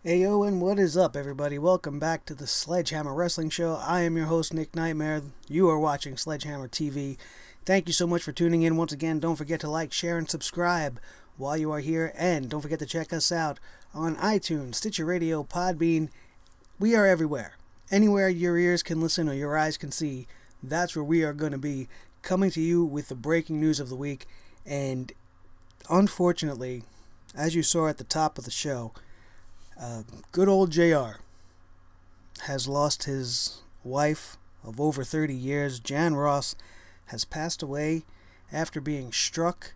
Ayo, and what is up, everybody? Welcome back to the Sledgehammer Wrestling Show. I am your host, Nick Nightmare. You are watching Sledgehammer TV. Thank you so much for tuning in. Once again, don't forget to like, share, and subscribe while you are here. And don't forget to check us out on iTunes, Stitcher Radio, Podbean. We are everywhere. Anywhere your ears can listen or your eyes can see, that's where we are going to be, coming to you with the breaking news of the week. And unfortunately, as you saw at the top of the show, good old JR has lost his wife of over 30 years. Jan Ross has passed away after being struck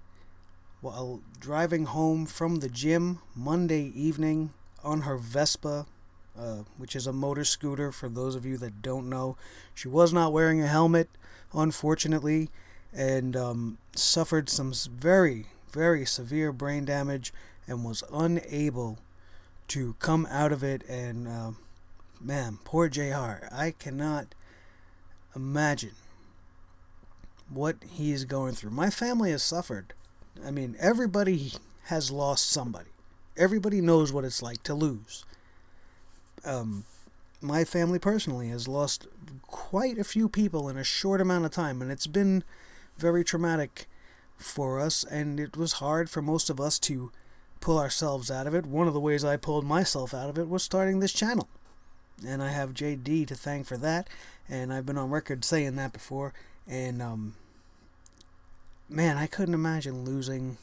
while driving home from the gym Monday evening on her Vespa, which is a motor scooter for those of you that don't know. She was not wearing a helmet, unfortunately, and suffered some very, very severe brain damage and was unable to come out of it. And man, poor JR. I cannot imagine what he is going through. My family has suffered. I mean, everybody has lost somebody. Everybody knows what it's like to lose. My family personally has lost quite a few people in a short amount of time, and it's been very traumatic for us, and it was hard for most of us to pull ourselves out of it. One of the ways I pulled myself out of it was starting this channel, and I have JD to thank for that, and I've been on record saying that before. And man, I couldn't imagine losing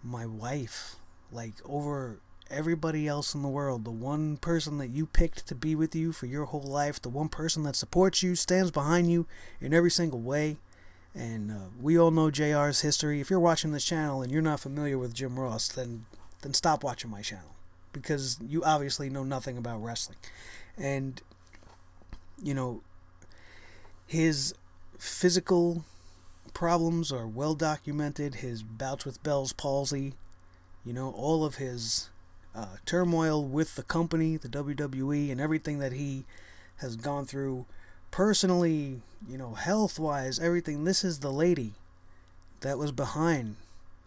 my wife, like, over everybody else in the world. The one person that you picked to be with you for your whole life, the one person that supports you, stands behind you in every single way. And we all know JR's history. If you're watching this channel and you're not familiar with Jim Ross, then stop watching my channel, because you obviously know nothing about wrestling. And, you know, his physical problems are well documented. His bouts with Bell's palsy, you know, all of his turmoil with the company, the WWE, and everything that he has gone through personally, you know, health-wise, everything. This is the lady that was behind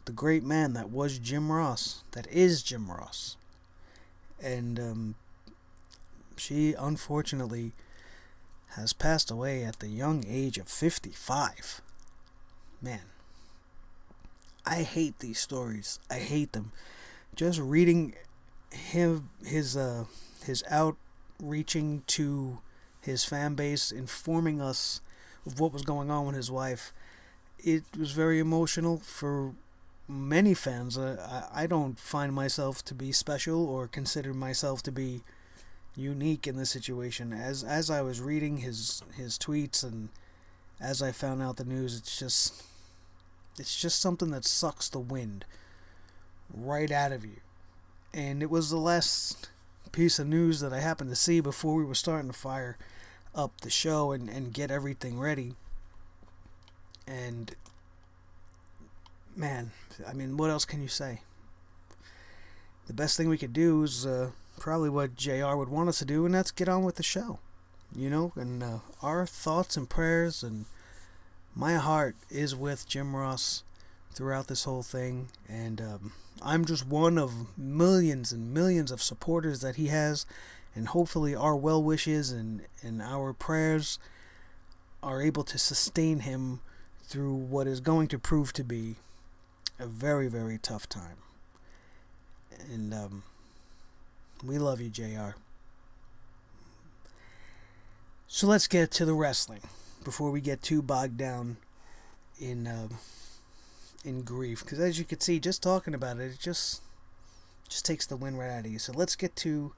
the great man that was Jim Ross, that is Jim Ross. And she unfortunately has passed away at the young age of 55. Man, I hate these stories. I hate them. Just reading his outreaching to his fan base, informing us of what was going on with his wife, it was very emotional for many fans. I don't find myself to be special or consider myself to be unique in this situation. As I was reading his tweets and as I found out the news, it's just something that sucks the wind right out of you. And it was the last piece of news that I happened to see before we were starting to fire up the show and get everything ready. And man, I mean, what else can you say? The best thing we could do is probably what JR would want us to do, and that's get on with the show, you know. And our thoughts and prayers and my heart is with Jim Ross throughout this whole thing. And I'm just one of millions and millions of supporters that he has, and hopefully our well wishes and our prayers are able to sustain him through what is going to prove to be a very, very tough time. And we love you, JR. So let's get to the wrestling before we get too bogged down in grief, because as you can see, just talking about it, it just takes the wind right out of you. So let's get to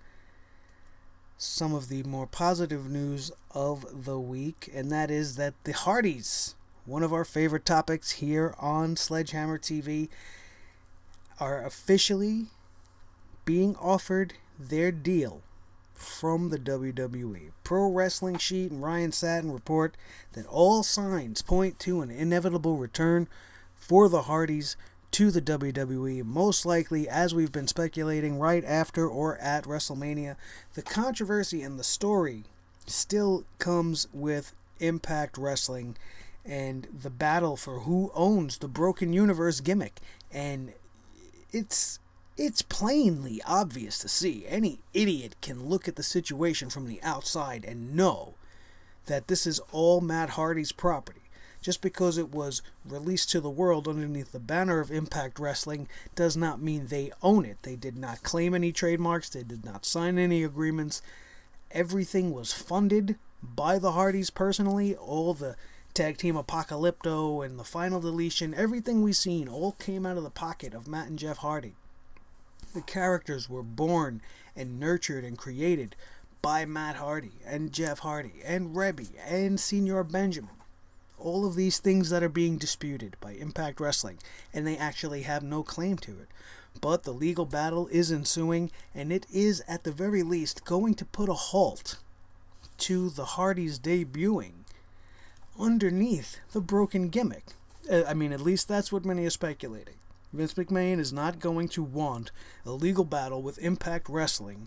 some of the more positive news of the week, and that is that the Hardys, one of our favorite topics here on Sledgehammer TV, are officially being offered their deal from the WWE. Pro Wrestling Sheet and Ryan Satin report that all signs point to an inevitable return for the Hardys to the WWE, most likely, as we've been speculating, right after or at WrestleMania. The controversy and the story still comes with Impact Wrestling and the battle for who owns the Broken Universe gimmick. And it's It's plainly obvious to see. Any idiot can look at the situation from the outside and know that this is all Matt Hardy's property. Just because it was released to the world underneath the banner of Impact Wrestling does not mean they own it. They did not claim any trademarks. They did not sign any agreements. Everything was funded by the Hardys personally. All the Tag Team Apocalypto and the Final Deletion, everything we've seen all came out of the pocket of Matt and Jeff Hardy. The characters were born and nurtured and created by Matt Hardy and Jeff Hardy and Rebby and Senior Benjamin. All of these things that are being disputed by Impact Wrestling, and they actually have no claim to it. But the legal battle is ensuing, and it is at the very least going to put a halt to the Hardys debuting underneath the broken gimmick. At least that's what many are speculating. Vince McMahon is not going to want a legal battle with Impact Wrestling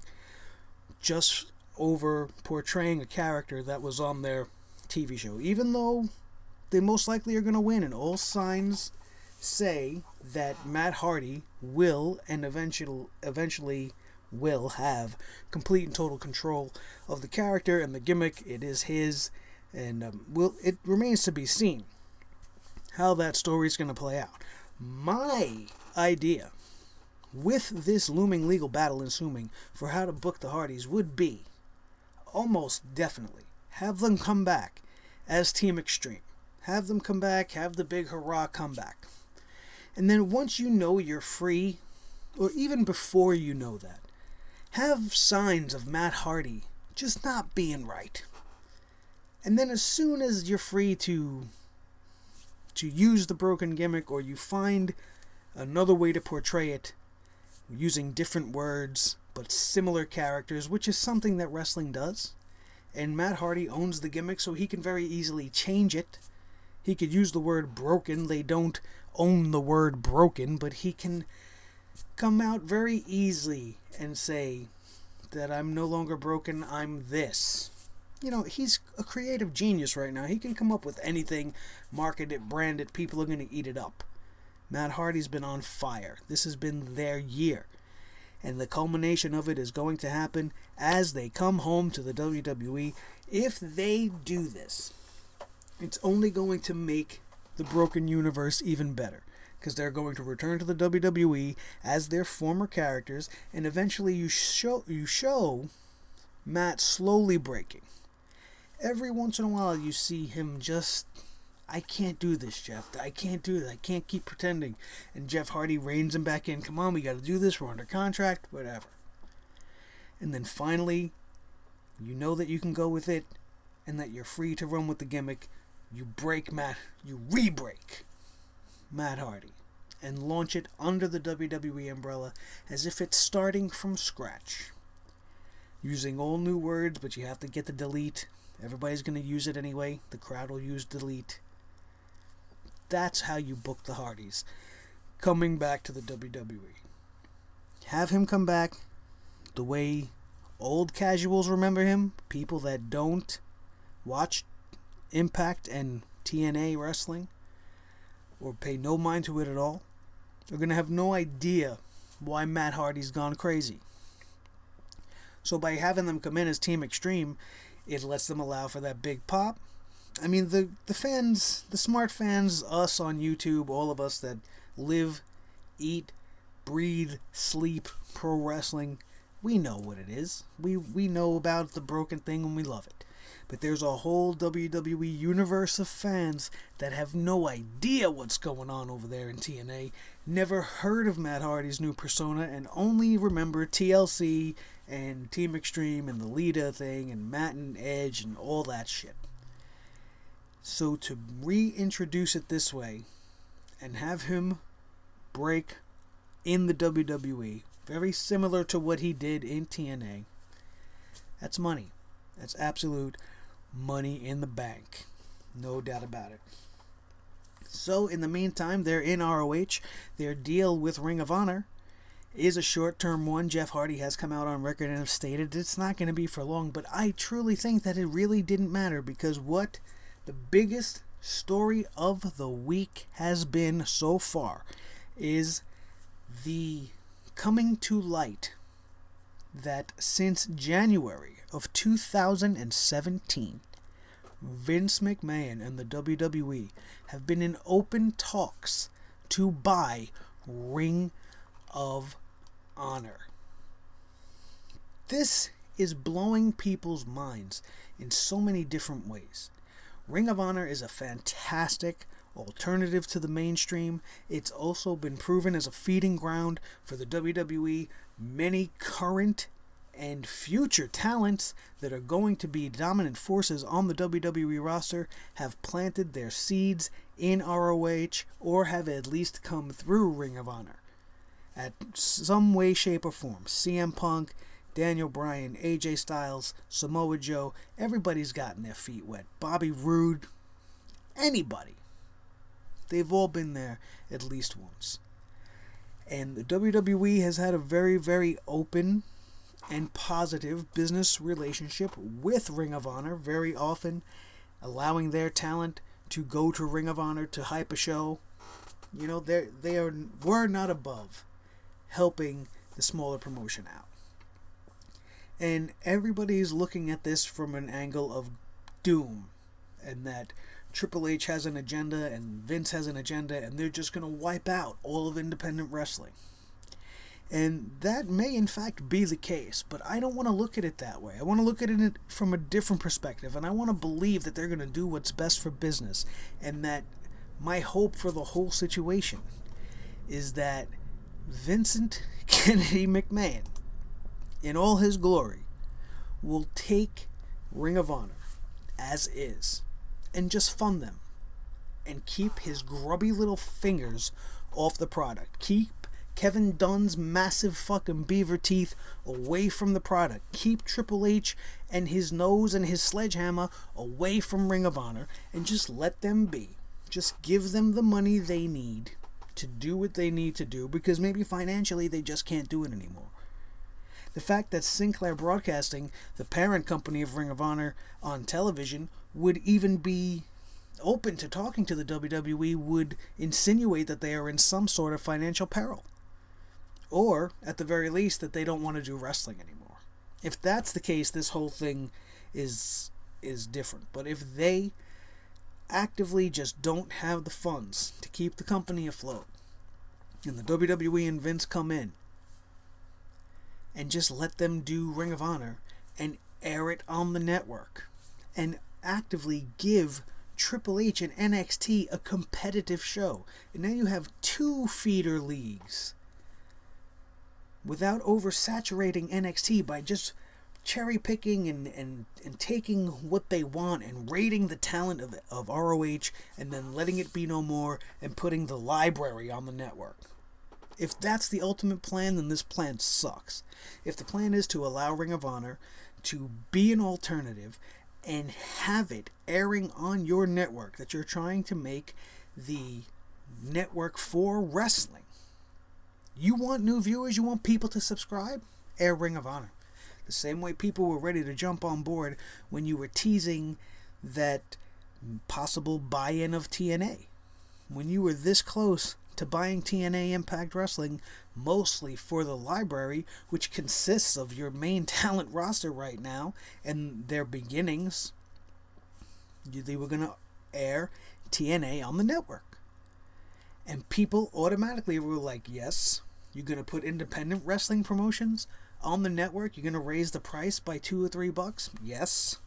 just over portraying a character that was on their TV show, even though they most likely are going to win, and all signs say that Matt Hardy will and eventually will have complete and total control of the character and the gimmick. It is his, and it remains to be seen how that story is going to play out. My idea with this looming legal battle ensuing for how to book the Hardys would be almost definitely have them come back as Team Extreme. Have them come back, have the big hurrah comeback. And then once you know you're free, or even before you know that, have signs of Matt Hardy just not being right. And then as soon as you're free to use the broken gimmick, or you find another way to portray it using different words but similar characters, which is something that wrestling does, and Matt Hardy owns the gimmick, so he can very easily change it. He could use the word broken. They don't own the word broken, but he can come out very easily and say that I'm no longer broken, I'm this. You know, he's a creative genius right now. He can come up with anything, market it, brand it, people are going to eat it up. Matt Hardy's been on fire. This has been their year. And the culmination of it is going to happen as they come home to the WWE. If they do this, it's only going to make the broken universe even better, because they're going to return to the WWE as their former characters, and eventually you show Matt slowly breaking. Every once in a while you see him just, I can't do this, Jeff. I can't do this. I can't keep pretending. And Jeff Hardy reins him back in. Come on, we got to do this. We're under contract, whatever. And then finally, you know that you can go with it and that you're free to run with the gimmick. You re-break Matt Hardy and launch it under the WWE umbrella as if it's starting from scratch. Using all new words, but you have to get the delete. Everybody's going to use it anyway. The crowd will use delete. That's how you book the Hardys coming back to the WWE. Have him come back the way old casuals remember him. People that don't watch Impact and TNA wrestling or pay no mind to it at all are going to have no idea why Matt Hardy's gone crazy. So by having them come in as Team Extreme, it lets them allow for that big pop. I mean, the fans, the smart fans, us on YouTube, all of us that live, eat, breathe, sleep pro wrestling, we know what it is. We know about the broken thing and we love it. But there's a whole WWE universe of fans that have no idea what's going on over there in TNA, never heard of Matt Hardy's new persona, and only remember TLC and Team Extreme and the Lita thing and Matt and Edge and all that shit. So to reintroduce it this way and have him break in the WWE, very similar to what he did in TNA, that's money. That's absolute money in the bank. No doubt about it. So in the meantime, they're in ROH. Their deal with Ring of Honor is a short-term one. Jeff Hardy has come out on record and have stated it's not going to be for long, but I truly think that it really didn't matter, because what the biggest story of the week has been so far is the coming to light that since January of 2017, Vince McMahon and the WWE have been in open talks to buy Ring of Honor. This is blowing people's minds in so many different ways. Ring of Honor is a fantastic alternative to the mainstream. It's also been proven as a feeding ground for the WWE. Many current and future talents that are going to be dominant forces on the WWE roster have planted their seeds in ROH or have at least come through Ring of Honor at some way, shape, or form. CM Punk, Daniel Bryan, AJ Styles, Samoa Joe, everybody's gotten their feet wet. Bobby Roode, anybody. They've all been there at least once. And the WWE has had a very, very open and positive business relationship with Ring of Honor, very often allowing their talent to go to Ring of Honor to hype a show. You know, we're not above helping the smaller promotion out. And everybody's looking at this from an angle of doom, and that Triple H has an agenda and Vince has an agenda, and they're just going to wipe out all of independent wrestling. And that may in fact be the case, but I don't want to look at it that way. I want to look at it from a different perspective, and I want to believe that they're going to do what's best for business, and that my hope for the whole situation is that Vincent Kennedy McMahon, in all his glory, will take Ring of Honor as is and just fund them and keep his grubby little fingers off the product. Keep Kevin Dunn's massive fucking beaver teeth away from the product. Keep Triple H and his nose and his sledgehammer away from Ring of Honor, and just let them be. Just give them the money they need to do what they need to do, because maybe financially they just can't do it anymore. The fact that Sinclair Broadcasting, the parent company of Ring of Honor on television, would even be open to talking to the WWE would insinuate that they are in some sort of financial peril. Or, at the very least, that they don't want to do wrestling anymore. If that's the case, this whole thing is different. But if they actively just don't have the funds to keep the company afloat, and the WWE and Vince come in and just let them do Ring of Honor and air it on the network and actively give Triple H and NXT a competitive show, and now you have two feeder leagues without oversaturating NXT by just cherry picking and taking what they want and rating the talent of ROH and then letting it be no more and putting the library on the network. If that's the ultimate plan, then this plan sucks. If the plan is to allow Ring of Honor to be an alternative and have it airing on your network that you're trying to make the network for wrestling, you want new viewers, you want people to subscribe, air Ring of Honor. The same way people were ready to jump on board when you were teasing that possible buy-in of TNA. When you were this close to buying TNA Impact Wrestling, mostly for the library, which consists of your main talent roster right now, and their beginnings, they were going to air TNA on the network. And people automatically were like, yes, you're going to put independent wrestling promotions on the network? You're going to raise the price by $2 or $3? Yes.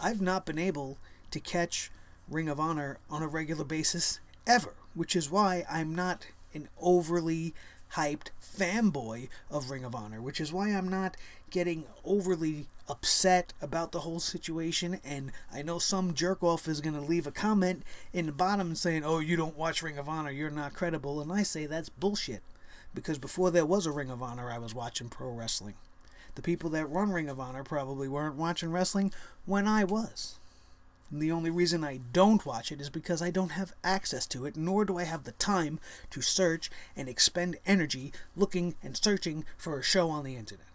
I've not been able to catch Ring of Honor on a regular basis ever, which is why I'm not an overly hyped fanboy of Ring of Honor, which is why I'm not getting overly upset about the whole situation. And I know some jerk-off is going to leave a comment in the bottom saying, oh, you don't watch Ring of Honor, you're not credible. And I say that's bullshit, because before there was a Ring of Honor, I was watching pro wrestling. The people that run Ring of Honor probably weren't watching wrestling when I was. And the only reason I don't watch it is because I don't have access to it, nor do I have the time to search and expend energy looking and searching for a show on the internet.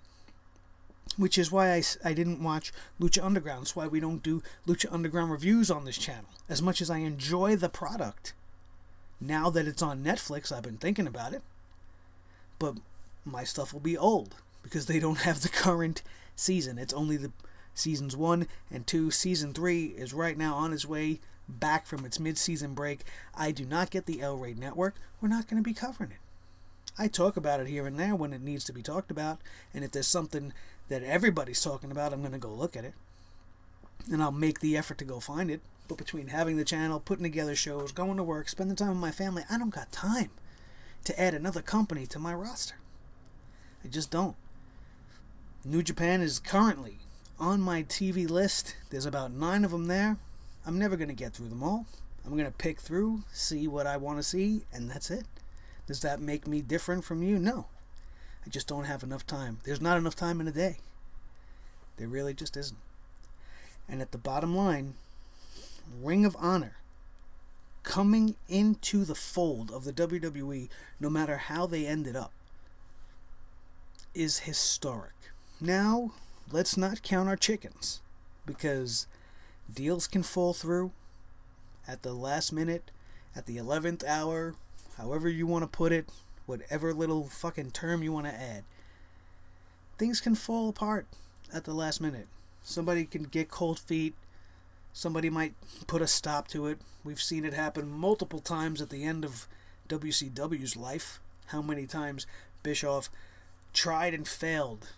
Which is why I didn't watch Lucha Underground. That's why we don't do Lucha Underground reviews on this channel. As much as I enjoy the product, now that it's on Netflix, I've been thinking about it. But my stuff will be old because they don't have the current season. It's only the seasons 1 and 2. Season 3 is right now on its way back from its mid-season break. I do not get the L-Rate network. We're not going to be covering it. I talk about it here and there when it needs to be talked about, and if there's something that everybody's talking about, I'm going to go look at it, and I'll make the effort to go find it. But between having the channel, putting together shows, going to work, spending time with my family, I don't got time to add another company to my roster. I just don't. New Japan is currently on my TV list. There's about 9 of them there. I'm never going to get through them all. I'm going to pick through, see what I want to see, and that's it. Does that make me different from you? No. I just don't have enough time. There's not enough time in a day. There really just isn't. And at the bottom line, Ring of Honor coming into the fold of the WWE, no matter how they ended up, is historic. Now, let's not count our chickens, because deals can fall through at the last minute, at the 11th hour, however you want to put it, whatever little fucking term you want to add. Things can fall apart at the last minute. Somebody can get cold feet. Somebody might put a stop to it. We've seen it happen multiple times at the end of WCW's life. How many times Bischoff tried and failed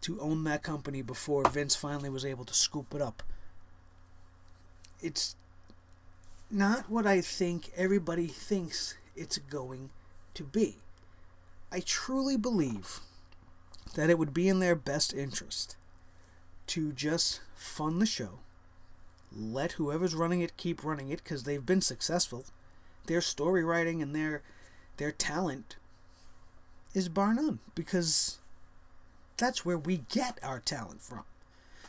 to own that company before Vince finally was able to scoop it up. It's not what I think everybody thinks it's going to be. I truly believe that it would be in their best interest to just fund the show, let whoever's running it keep running it, because they've been successful. Their story writing and their talent is bar none, because that's where we get our talent from.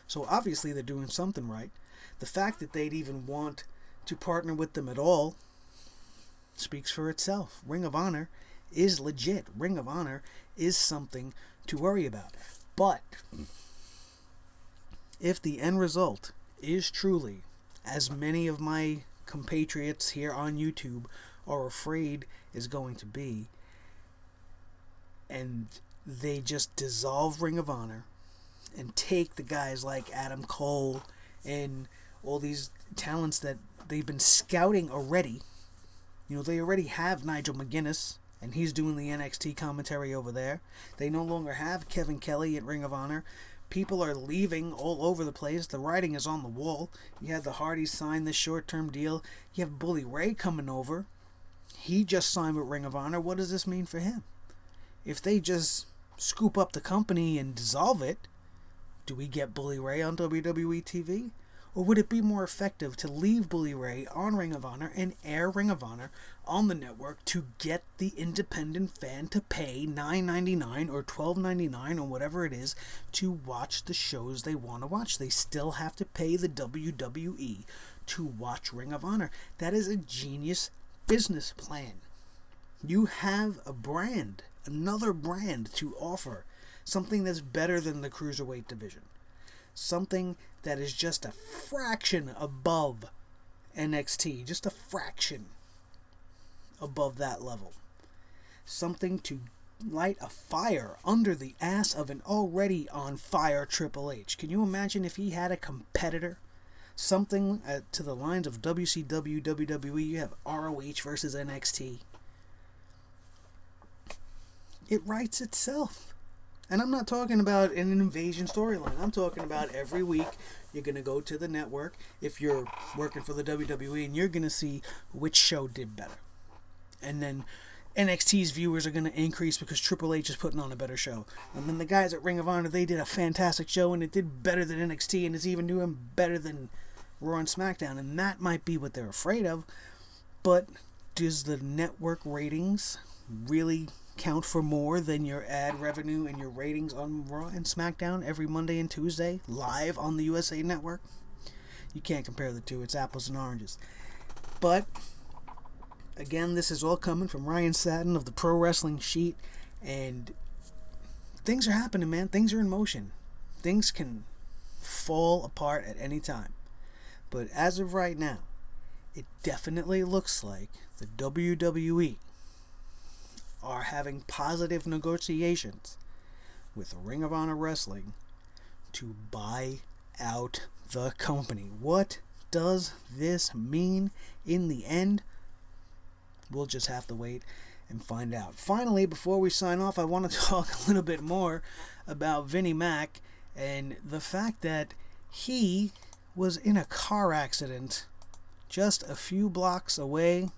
So obviously they're doing something right. The fact that they'd even want to partner with them at all speaks for itself. Ring of Honor is legit. Ring of Honor is something to worry about. But if the end result is truly, as many of my compatriots here on YouTube are afraid is going to be, and they just dissolve Ring of Honor and take the guys like Adam Cole and all these talents that they've been scouting already. You know, they already have Nigel McGuinness, and he's doing the NXT commentary over there. They no longer have Kevin Kelly at Ring of Honor. People are leaving all over the place. The writing is on the wall. You have the Hardys sign this short-term deal. You have Bully Ray coming over. He just signed with Ring of Honor. What does this mean for him? If they just scoop up the company and dissolve it, do we get Bully Ray on WWE TV? Or would it be more effective to leave Bully Ray on Ring of Honor and air Ring of Honor on the network to get the independent fan to pay $9.99 or $12.99 or whatever it is to watch the shows they want to watch? They still have to pay the WWE to watch Ring of Honor. That is a genius business plan. You have a brand, another brand to offer, something that's better than the Cruiserweight division. Something that is just a fraction above NXT, just a fraction above that level. Something to light a fire under the ass of an already on fire Triple H. Can you imagine if he had a competitor? Something to the lines of WCW, WWE, you have ROH versus NXT. It writes itself. And I'm not talking about an invasion storyline. I'm talking about every week you're going to go to the network if you're working for the WWE and you're going to see which show did better. And then NXT's viewers are going to increase because Triple H is putting on a better show. And then the guys at Ring of Honor, they did a fantastic show and it did better than NXT and it's even doing better than Raw and SmackDown. And that might be what they're afraid of. But does the network ratings really count for more than your ad revenue and your ratings on Raw and SmackDown every Monday and Tuesday live on the USA Network? You can't compare the two. It's apples and oranges. But again, this is all coming from Ryan Satin of the Pro Wrestling Sheet, and things are happening, man. Things are in motion. Things can fall apart at any time. But as of right now, it definitely looks like the WWE are having positive negotiations with Ring of Honor Wrestling to buy out the company. What does this mean in the end? We'll just have to wait and find out. Finally, before we sign off, I want to talk a little bit more about Vinnie Mac and the fact that he was in a car accident just a few blocks away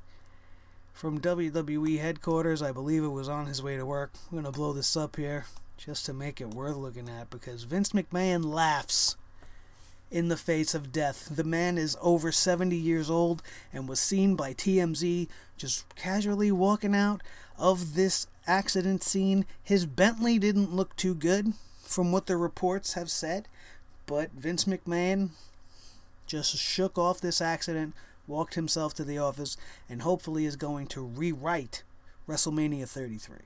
from WWE headquarters. I believe it was on his way to work. I'm going to blow this up here just to make it worth looking at, because Vince McMahon laughs in the face of death. The man is over 70 years old and was seen by TMZ just casually walking out of this accident scene. His Bentley didn't look too good from what the reports have said, but Vince McMahon just shook off this accident, walked himself to the office, and hopefully is going to rewrite WrestleMania 33.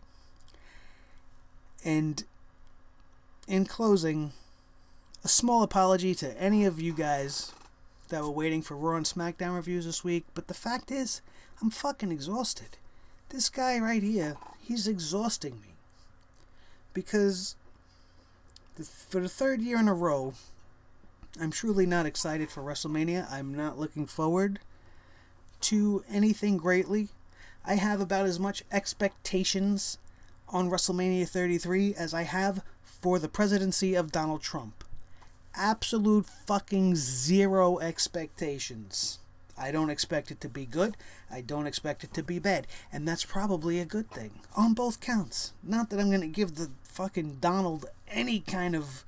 And in closing, a small apology to any of you guys that were waiting for Raw and SmackDown reviews this week, but the fact is, I'm fucking exhausted. This guy right here, he's exhausting me. Because for the third year in a row, I'm truly not excited for WrestleMania. I'm not looking forward to anything greatly. I have about as much expectations on WrestleMania 33 as I have for the presidency of Donald Trump. Absolute fucking zero expectations. I don't expect it to be good. I don't expect it to be bad. And that's probably a good thing on both counts. Not that I'm going to give the fucking Donald any kind of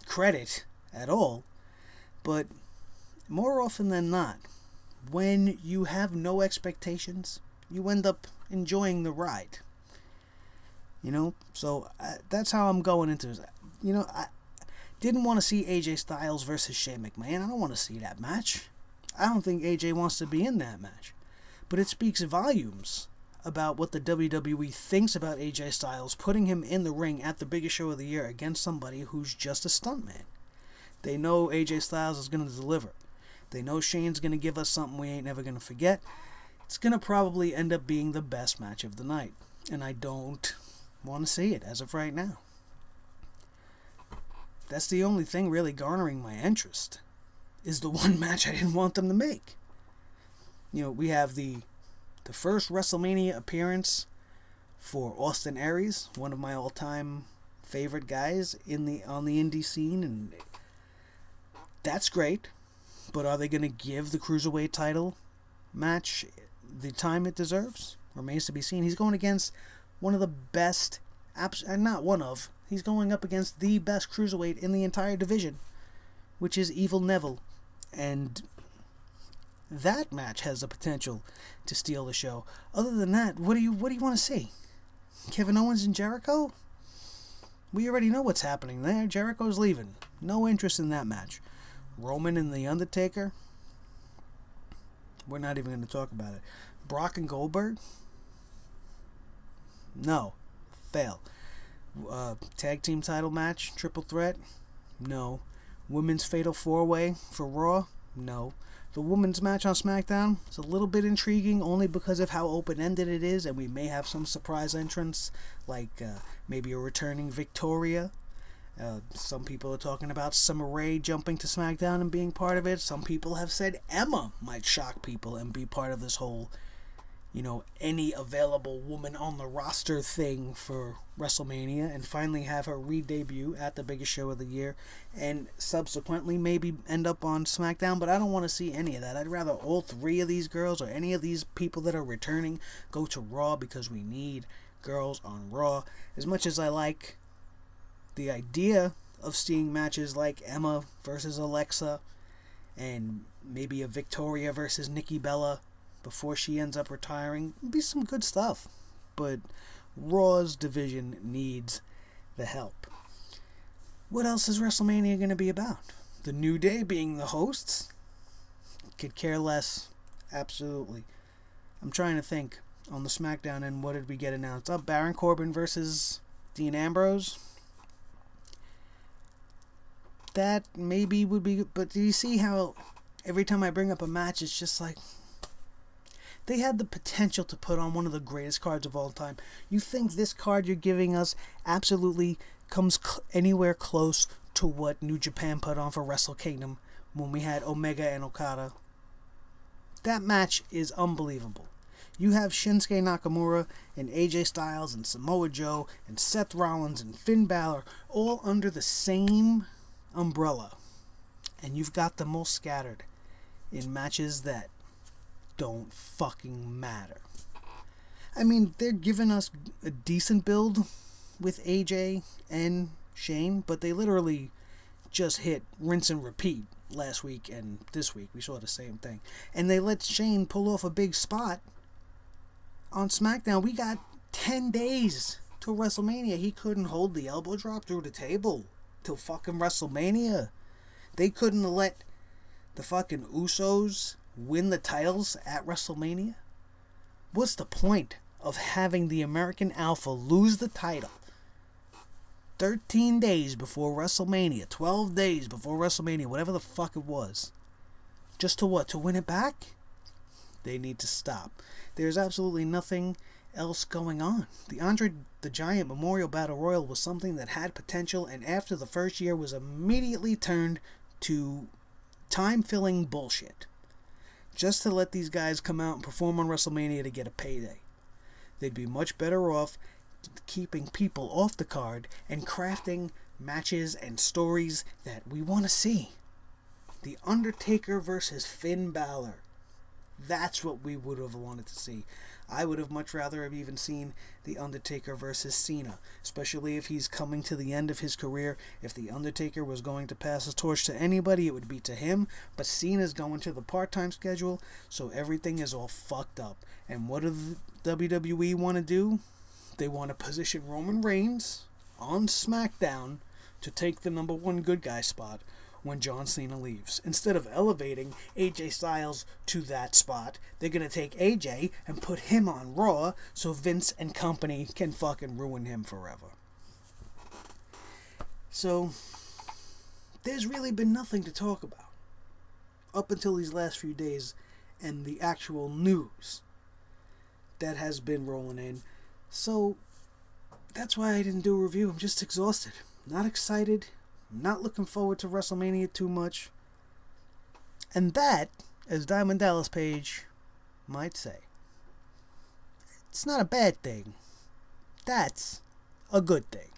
credit at all. But more often than not, when you have no expectations, you end up enjoying the ride. You know, so that's how I'm going into it. You know, I didn't want to see AJ Styles versus Shane McMahon. I don't want to see that match. I don't think AJ wants to be in that match. But it speaks volumes about what the WWE thinks about AJ Styles, putting him in the ring at the biggest show of the year against somebody who's just a stuntman. They know AJ Styles is going to deliver. They know Shane's going to give us something we ain't never going to forget. It's going to probably end up being the best match of the night. And I don't want to see it as of right now. That's the only thing really garnering my interest, is the one match I didn't want them to make. You know, we have the first WrestleMania appearance for Austin Aries, one of my all-time favorite guys on the indie scene, and that's great. But are they going to give the Cruiserweight title match the time it deserves? Remains to be seen. He's going against one of the best, he's going up against the best Cruiserweight in the entire division, which is Evil Neville. And that match has the potential to steal the show. Other than that, what do you want to see? Kevin Owens and Jericho? We already know what's happening there. Jericho's leaving. No interest in that match. Roman and The Undertaker? We're not even going to talk about it. Brock and Goldberg? No. Fail. Tag team title match? Triple threat? No. Women's fatal 4-way for Raw? No. The women's match on SmackDown is a little bit intriguing, only because of how open-ended it is, and we may have some surprise entrants, like maybe a returning Victoria. Some people are talking about Summer Rae jumping to SmackDown and being part of it. Some people have said Emma might shock people and be part of this whole, any available woman on the roster thing for WrestleMania, and finally have her re-debut at the biggest show of the year, and subsequently maybe end up on SmackDown. But I don't want to see any of that. I'd rather all three of these girls or any of these people that are returning go to Raw, because we need girls on Raw. As much as I like the idea of seeing matches like Emma versus Alexa, and maybe a Victoria versus Nikki Bella before she ends up retiring, it'd be some good stuff. But Raw's division needs the help. What else is WrestleMania going to be about? The New Day being the hosts? Could care less. Absolutely. I'm trying to think. On the SmackDown end, what did we get announced? Baron Corbin versus Dean Ambrose? That maybe would be... But do you see how every time I bring up a match, it's just like... They had the potential to put on one of the greatest cards of all time. You think this card you're giving us absolutely comes anywhere close to what New Japan put on for Wrestle Kingdom when we had Omega and Okada? That match is unbelievable. You have Shinsuke Nakamura and AJ Styles and Samoa Joe and Seth Rollins and Finn Balor all under the same umbrella. And you've got them all scattered in matches that don't fucking matter. I mean, they're giving us a decent build with AJ and Shane, but they literally just hit rinse and repeat last week and this week. We saw the same thing. And they let Shane pull off a big spot on SmackDown. We got 10 days till WrestleMania. He couldn't hold the elbow drop through the table till fucking WrestleMania. They couldn't let the fucking Usos win the titles at WrestleMania. What's the point of having the American Alpha lose the title 13 days before WrestleMania, 12 days before WrestleMania, whatever the fuck it was, just to what? To win it back? They need to stop. There's absolutely nothing else going on. The Andre the Giant Memorial Battle Royal was something that had potential, and after the first year was immediately turned to time-filling bullshit. Just to let these guys come out and perform on WrestleMania to get a payday. They'd be much better off keeping people off the card and crafting matches and stories that we want to see. The Undertaker versus Finn Balor. That's what we would have wanted to see. I would have much rather have even seen The Undertaker versus Cena, especially if he's coming to the end of his career. If The Undertaker was going to pass the torch to anybody, it would be to him, but Cena's going to the part-time schedule, so everything is all fucked up. And what does WWE want to do? They want to position Roman Reigns on SmackDown to take the number one good guy spot when John Cena leaves. Instead of elevating AJ Styles to that spot, they're going to take AJ and put him on Raw so Vince and company can fucking ruin him forever. So, there's really been nothing to talk about up until these last few days and the actual news that has been rolling in. So, that's why I didn't do a review. I'm just exhausted. Not excited. Not looking forward to WrestleMania too much. And that, as Diamond Dallas Page might say, it's not a bad thing. That's a good thing.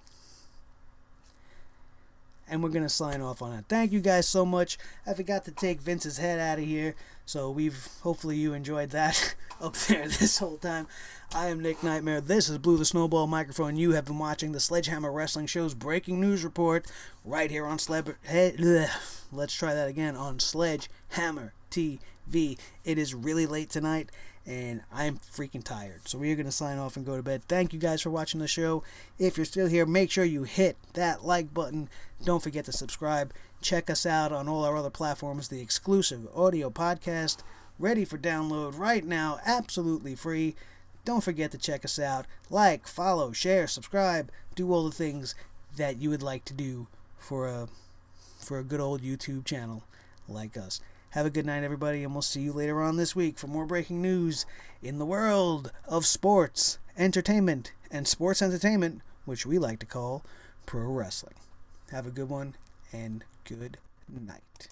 And we're going to sign off on it. Thank you guys so much. I forgot to take Vince's head out of here. So hopefully you enjoyed that up there this whole time. I am Nick Nightmare. This is Blue the Snowball Microphone. You have been watching the Sledgehammer Wrestling Show's breaking news report right here on Let's try that again on Sledgehammer TV. It is really late tonight and I'm freaking tired. So we are going to sign off and go to bed. Thank you guys for watching the show. If you're still here, make sure you hit that like button. Don't forget to subscribe. Check us out on all our other platforms. The exclusive audio podcast ready for download right now, absolutely free. Don't forget to check us out. Like, follow, share, subscribe. Do all the things that you would like to do for a good old YouTube channel like us. Have a good night, everybody, and we'll see you later on this week for more breaking news in the world of sports, entertainment, and sports entertainment, which we like to call pro wrestling. Have a good one, and good night.